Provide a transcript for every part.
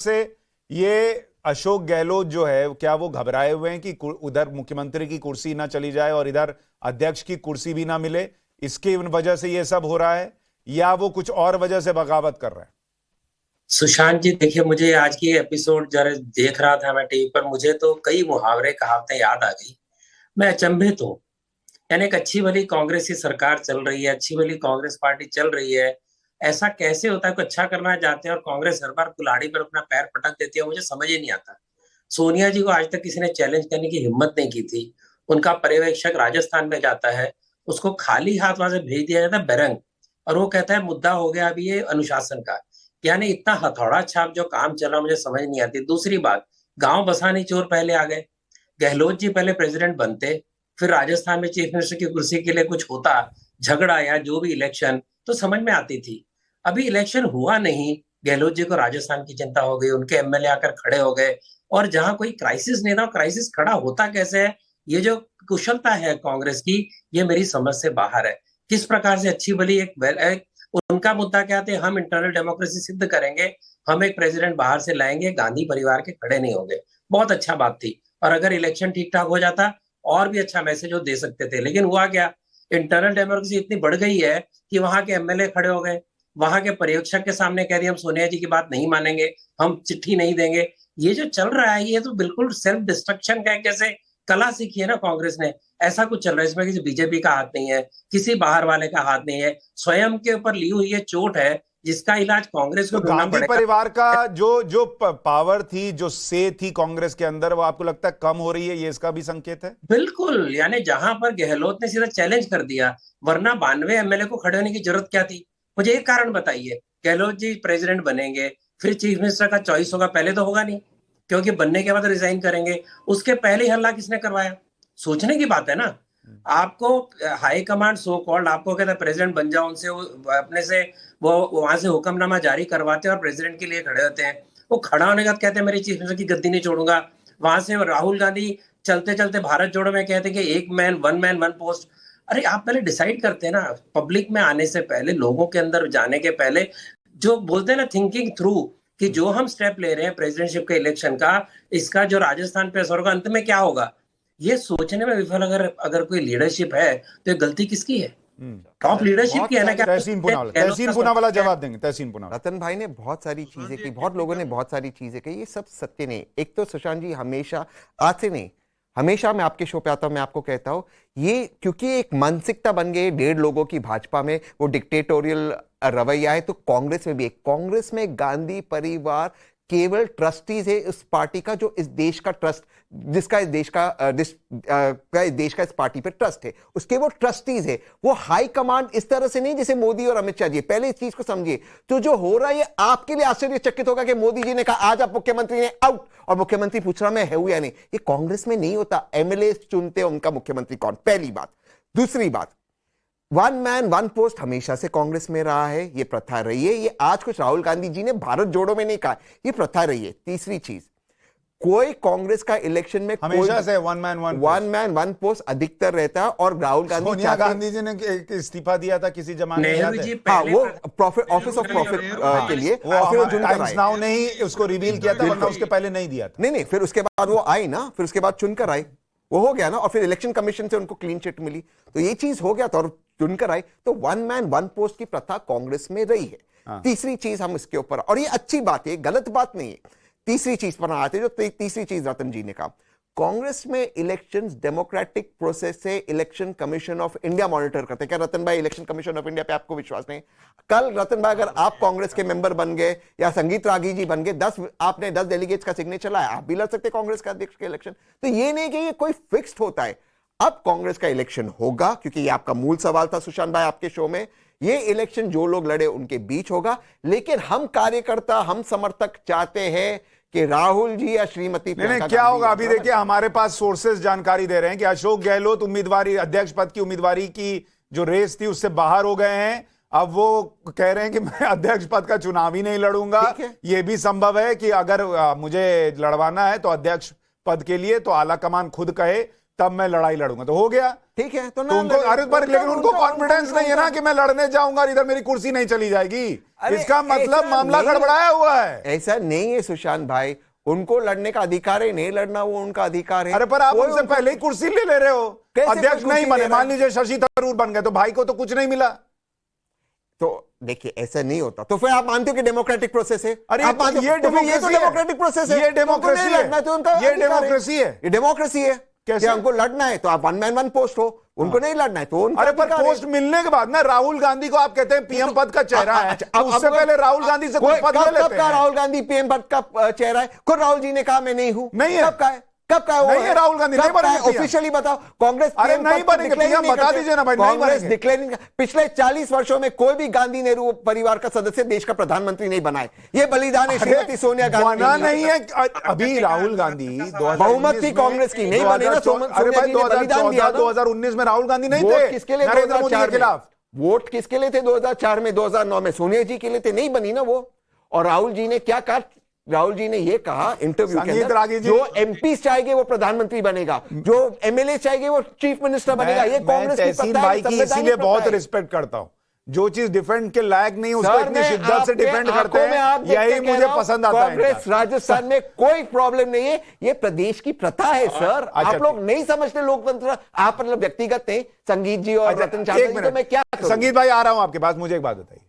से ये अशोक गहलोत जो है, क्या वो घबराए हुए हैं कि उधर मुख्यमंत्री की कुर्सी ना चली जाए और इधर अध्यक्ष की कुर्सी भी ना मिले, इसकी वजह से ये सब हो रहा है, या वो कुछ और वजह से बगावत कर रहे हैं? सुशांत जी, देखिए, मुझे आज की एपिसोड जरा देख रहा था मैं टीवी पर, मुझे तो कई मुहावरे कहावतें याद आ गई। मैं अचंभित हूँ। यानी एक अच्छी भली कांग्रेस की सरकार चल रही है, अच्छी भली कांग्रेस पार्टी चल रही है। ऐसा कैसे होता है, कोई अच्छा करना चाहते हैं और कांग्रेस हर बार कुल्हाड़ी पर अपना पैर पटक देती है, मुझे समझ ही नहीं आता। सोनिया जी को आज तक किसी ने चैलेंज करने की हिम्मत नहीं की थी। उनका पर्यवेक्षक राजस्थान में जाता है, उसको खाली हाथ वहां से भेज दिया जाता है बेरंग, और वो कहता है मुद्दा हो गया अभी ये अनुशासन का। यानी इतना हथौड़ा छाप जो काम चल रहा, मुझे समझ नहीं आती। दूसरी बात, गांव बसाने चोर पहले आ गए। गहलोत जी पहले प्रेसिडेंट बनते, फिर राजस्थान में चीफ मिनिस्टर की कुर्सी के लिए कुछ होता, झगड़ा या जो भी इलेक्शन, तो समझ में आती थी। अभी इलेक्शन हुआ नहीं, गहलोत जी को राजस्थान की चिंता हो गई, उनके एमएलए आकर खड़े हो गए। और जहां कोई क्राइसिस नहीं था, क्राइसिस खड़ा होता कैसे है, ये जो कुशलता है कांग्रेस की, ये मेरी समझ से बाहर है। किस प्रकार से अच्छी भली एक उनका मुद्दा क्या थे, हम इंटरनल डेमोक्रेसी सिद्ध करेंगे, हम एक प्रेसिडेंट बाहर से लाएंगे, गांधी परिवार के खड़े नहीं होंगे। बहुत अच्छा बात थी, और अगर इलेक्शन ठीक ठाक हो जाता और भी अच्छा मैसेज वो दे सकते थे। लेकिन हुआ क्या, इंटरनल डेमोक्रेसी इतनी बढ़ गई है कि वहां के एमएलए खड़े हो गए, वहां के पर्यवेक्षक के सामने कह दिया हम सोनिया जी की बात नहीं मानेंगे, हम चिट्ठी नहीं देंगे। ये जो चल रहा है, ये तो बिल्कुल सेल्फ डिस्ट्रक्शन का जैसे कला सीखी है ना कांग्रेस ने, ऐसा कुछ चल रहा है। इसमें किसी बीजेपी का हाथ नहीं है, किसी बाहर वाले का हाथ नहीं है, स्वयं के ऊपर ली हुई ये चोट है, जिसका इलाज कांग्रेस को तो ढूंढना गांधी पड़ेगा। परिवार का जो जो पावर थी, जो से थी कांग्रेस के अंदर, वो आपको लगता है कम हो रही है? ये इसका भी संकेत है? बिल्कुल, यानी जहां पर गहलोत ने सीधा चैलेंज कर दिया, वरना 92 एमएलए को खड़े होने की जरूरत क्या थी? मुझे एक कारण बताइए। गहलोत जी प्रेसिडेंट बनेंगे, फिर चीफ मिनिस्टर का चॉइस होगा, पहले तो होगा नहीं, क्योंकि बनने के बाद रिजाइन करेंगे। उसके पहले ही हल्ला किसने करवाया? सोचने की बात है ना। आपको हाई कमांड सो कॉल्ड आपको कहता है प्रेसिडेंट बन जाओ, उनसे अपने से वो वहां से हुक्मनामा जारी करवाते हैं और प्रेसिडेंट के लिए खड़े होते हैं। वो खड़ा होने के बाद कहते हैं मेरी चीफ मिनिस्टर की गद्दी नहीं छोड़ूंगा। वहां से राहुल गांधी चलते चलते भारत जोड़ो में कहते हैं कि एक मैन वन पोस्ट। अरे आप पहले डिसाइड करते हैं ना, पब्लिक में आने से पहले, लोगों के अंदर जाने के पहले, जो बोलते हैं ना थिंकिंग थ्रू, कि जो हम स्टेप ले रहे हैं प्रेसिडेंटशिप के इलेक्शन का, इसका जो राजस्थान पे असर होगा, अंत में क्या होगा, ये सोचने में विफल अगर अगर कोई लीडरशिप है, तो ये गलती किसकी है? टॉप लीडरशिप की बहुत है ना। सारी क्या तहसीन पूनावाला जवाब देंगे। तहसीन पूनावाला। रतन भाई ने बहुत सारी चीजें की, बहुत लोगों ने बहुत सारी चीजें कही, ये सब सत्य नहीं। एक तो सुशांत जी हमेशा, आज से नहीं, हमेशा मैं आपके शो पे आता हूं, मैं आपको कहता हूं, ये क्योंकि एक मानसिकता बन गई 1.5 लोगों की भाजपा में, वो डिक्टेटोरियल रवैया है, तो कांग्रेस में भी एक, कांग्रेस में गांधी परिवार केवल ट्रस्टीज है उस पार्टी का, जो इस देश का ट्रस्ट, जिसका इस देश का इस पार्टी पे ट्रस्ट है, उसके वो ट्रस्टीज है। वो हाई कमांड इस तरह से नहीं जैसे मोदी और अमित शाह जी। पहले इस चीज को समझिए। तो जो हो रहा है, ये आपके लिए आश्चर्यचकित होगा कि मोदी जी ने कहा आज आप मुख्यमंत्री ने आउट, और मुख्यमंत्री पूछ रहा मैं है या नहीं। ये कांग्रेस में नहीं होता। एमएलए चुनते उनका मुख्यमंत्री कौन, पहली बात। दूसरी बात, वन मैन वन पोस्ट हमेशा से कांग्रेस में रहा है, ये प्रथा रही है। ये आज कुछ राहुल गांधी जी ने भारत जोड़ो में नहीं कहा, ये प्रथा रही है। तीसरी चीज, कोई कांग्रेस का इलेक्शन में हमेशा से वन मैन वन पोस्ट अधिकतर रहता है। और राहुल गांधी, सोनिया गांधी जी ने इस्तीफा दिया था किसी जमाने में, हाँ, वो प्रॉफिट, ऑफिस ऑफ प्रॉफिट के लिए, और फिर वो टाइम्स नाउ ने ही उसको रिवील किया था, वरना उसके पहले नहीं दिया था। नहीं, फिर उसके बाद वो आई ना, फिर उसके बाद चुनकर आई, वो हो गया ना, और फिर इलेक्शन कमीशन से उनको क्लीन चिट मिली, तो ये चीज हो गया था, और चुनकर आई। तो वन मैन वन पोस्ट की प्रथा कांग्रेस में रही है। हाँ। तीसरी चीज हम इसके ऊपर, और ये अच्छी बात है, गलत बात नहीं है। तीसरी चीज पर आते, जो तीसरी चीज रतन जी ने कहा, कांग्रेस में इलेक्शंस डेमोक्रेटिक प्रोसेस से election commission of India monitor करते हैं। क्या रतन भाई, इलेक्शन कमीशन ऑफ इंडिया पे आपको विश्वास नहीं? कल रतन भाई, अगर आप कांग्रेस के मेंबर बन गए या संगीत रागी जी बन गए, आपने 10 डेलीगेट्स का सिग्नेचर लाया, आप भी लड़ सकते कांग्रेस का अध्यक्ष के इलेक्शन। तो ये नहीं कि ये कोई फिक्स्ड होता है। अब कांग्रेस का इलेक्शन होगा, क्योंकि ये आपका मूल सवाल था सुशांत भाई आपके शो में। ये इलेक्शन जो लोग लड़े उनके बीच होगा, लेकिन हम कार्यकर्ता, हम समर्थक चाहते हैं कि राहुल जी या श्रीमती नहीं, क्या होगा अभी देखिए, हमारे पास सोर्सेज जानकारी दे रहे हैं कि अशोक गहलोत उम्मीदवारी, अध्यक्ष पद की उम्मीदवारी की जो रेस थी उससे बाहर हो गए हैं। अब वो कह रहे हैं कि मैं अध्यक्ष पद का चुनाव ही नहीं लड़ूंगा। यह भी संभव है कि अगर मुझे लड़वाना है तो अध्यक्ष पद के लिए तो आला कमान खुद कहे, तब मैं लड़ाई लड़ूंगा। तो हो गया, ठीक है, तो तो उनको अरे पर लेकिन उनको कॉन्फिडेंस नहीं है ना कि मैं लड़ने जाऊंगा और इधर मेरी कुर्सी नहीं चली जाएगी। इसका मतलब मामला गड़बड़ाया हुआ है। ऐसा नहीं है सुशांत भाई, उनको लड़ने का अधिकार है, नहीं लड़ना वो उनका अधिकार है। अरे पर आप उनसे पहले ही कुर्सी ले रहे हो। कैसे अध्यक्ष कुर्सी नहीं ले बने, रहे मान लीजिए शशि थरूर बन गए, तो भाई को तो कुछ नहीं मिला। तो देखिए ऐसा नहीं होता, तो फिर आप मानते हो कि डेमोक्रेटिक प्रोसेस है? अरे आप मानते हो? ये तो फिर ये तो डेमोक्रेसी है। डेमोक्रेटिक प्रोसेस है, ये तो उनको डेमोक्रेसी नहीं है। लड़ना है, तो उनका ये अधिकार डेमोक्रेसी है। ये डेमोक्रेसी है। कैसे? कि हमको लड़ना है तो आप वन मैन वन पोस्ट हो, उनको नहीं लड़ना है तो उनका अरे पर अधिकार है। पोस्ट मिलने के बाद ना राहुल गांधी को आप कहते हैं पीएम पद का चेहरा है, अच्छा, तो उससे पहले राहुल गांधी से कोई पद ले कब लेते का हैं। राहुल गांधी पीएम पद का चेहरा है? खुद राहुल जी ने कहा मैं नहीं हूं। नहीं है। कब का है? कब का है? नहीं है राहुल गांधी, नहीं बनेंगे PM। ऑफिशियली बताओ। कांग्रेस अरे PM नहीं पद को बनेंगे declare PM, नहीं बता करते। दीजिए ना भाई, नहीं कांग्रेस बनेंगे। डिक्लेयर, पिछले 40 वर्षों में कोई भी गांधी नेहरू परिवार का सदस्य देश का प्रधानमंत्री नहीं बना है। ये बलिदान है श्रीमती सोनिया गांधी। बना नहीं है अभी राहुल गांधी। बहुमत थी कांग्रेस की, नहीं बनी ना। अरे भाई 2014 2019 में राहुल गांधी नहीं थे किसके लिए? नरेंद्र मोदी के खिलाफ। वोट किसके लिए थे 2004 में? 2009 में सोनिया जी के लिए थे, नहीं बनी ना वो। और राहुल जी ने क्या कहा? राहुल जी ने ये कहा इंटरव्यू के अंदर, जो एमपी चाहेंगे वो प्रधानमंत्री बनेगा, जो एमएलए चाहेंगे वो चीफ मिनिस्टर बनेगा। ये कांग्रेस की तहसीन प्रथा है, भाई की संवैधानिक इसीलिए प्रथा बहुत है। रिस्पेक्ट करता हूं। जो चीज डिफेंड के लायक नहीं उसको सर, इतनी मैं शिद्दत से आपके डिफेंड करते आंखों में आप हैं, देख के यही कह मुझे रहा हूं, पसंद आता है कांग्रेस इनका। राजस्थान में कोई प्रॉब्लम नहीं है, ये प्रदेश की प्रथा है सर। अच्छा, आप लोग नहीं समझते लोकतंत्र। आप मतलब व्यक्तिगत नहीं, संगीत जी और रतन चाचा एक जी, तो मिनट मैं क्या करूं? संगीत भाई आ रहा हूं आपके पास। मुझे एक बात बताइए,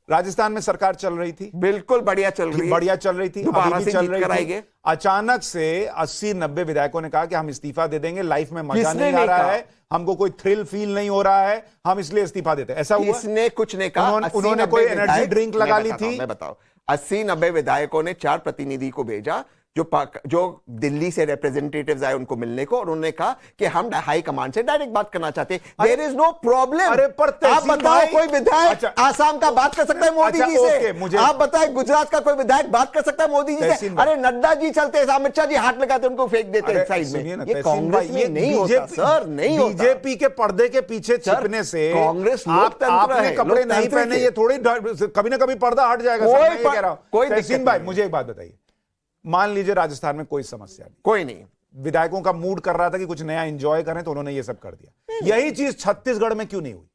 राजस्थान में सरकार चल रही थी, बिल्कुल बढ़िया चल रही है, बढ़िया चल रही थी, दोबारा अभी भी से चल जीत रही कर थी। आएंगे। अचानक से 80-90 विधायकों ने कहा कि हम इस्तीफा दे देंगे, लाइफ में मजा किसने नहीं आ नहीं रहा कहा? है, हमको कोई थ्रिल फील नहीं हो रहा है, हम इसलिए इस्तीफा देते हैं। ऐसा हुआ? किसने कुछ नहीं कहा। उन्होंने 80-90 कोई एनर्जी विधायक- ड्रिंक लगा ली थी? मैं बताऊं, 80-90 विधायकों ने 4 प्रतिनिधि को भेजा जो दिल्ली से रिप्रेजेंटेटिव्स आए उनको मिलने को, और उन्होंने कहा कि हम हाई कमांड से डायरेक्ट बात करना चाहते हैं। There is no problem. अरे पर आप तहसीन बताओ, भाई- कोई विधायक अच्छा, आसाम का बात कर सकता है मोदी अच्छा, जी से? ओके, मुझे- आप बताएं, गुजरात का कोई विधायक बात कर सकता है मोदी जी से? तहसीन भाई- अरे नड्डा जी चलते हैं, अमित शाह जी हाथ लगाते उनको फेंक देते हैं साइड सुनिए में। ना, ये तहसीन कांग्रेस भाई, में ये नहीं होता सर, नहीं होता। बीजेपी के पर्दे के पीछे छिपने से कांग्रेस आप लोकतंत्र आपने है, कपड़े नहीं लोकतंत्र पहने, के। ये थोड़ी कभी ना कभी पर्दा हट जाएगा सर, कोई मैं ये पर- कह रहा हूं। कोई तहसीन दिक्कत भाई नहीं। मुझे एक बात बताइए, मान लीजिए राजस्थान में कोई समस्या नहीं, कोई नहीं, विधायकों का मूड कर रहा था कि कुछ नया एंजॉय करें, तो उन्होंने ये सब कर दिया। यही चीज छत्तीसगढ़ में क्यों नहीं हुई?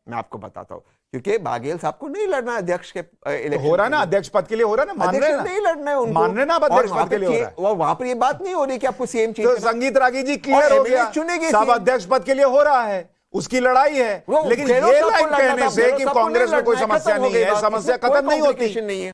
मैं आपको बताता हूं, क्योंकि बाघेल साहब को नहीं लड़ना है अध्यक्ष के इलेक्शन। हो रहा है ना, अध्यक्ष पद के लिए हो रहा है ना, मान रहे हैं अध्यक्ष ना? नहीं लड़ना है उनको, मान रहे ना आप अध्यक्ष पद के लिए हो रहा है? वहां पर ये बात नहीं हो रही कि आपको सीएम तो चाहिए। संगीत रागी जी क्लियर और हो MLA गया, चुनेंगे सब CM। अध्यक्ष पद के लिए हो रहा है, उसकी लड़ाई है। वो लेकिन गहलोत ये साहब को लाइन लड़ना कहने था, से गहलोत कि साहब को कांग्रेस नहीं में कोई लड़ना है, समस्या खत्म हो नहीं गई है, बात, समस्या इसमें कोई खत्म नहीं होती। complication नहीं है।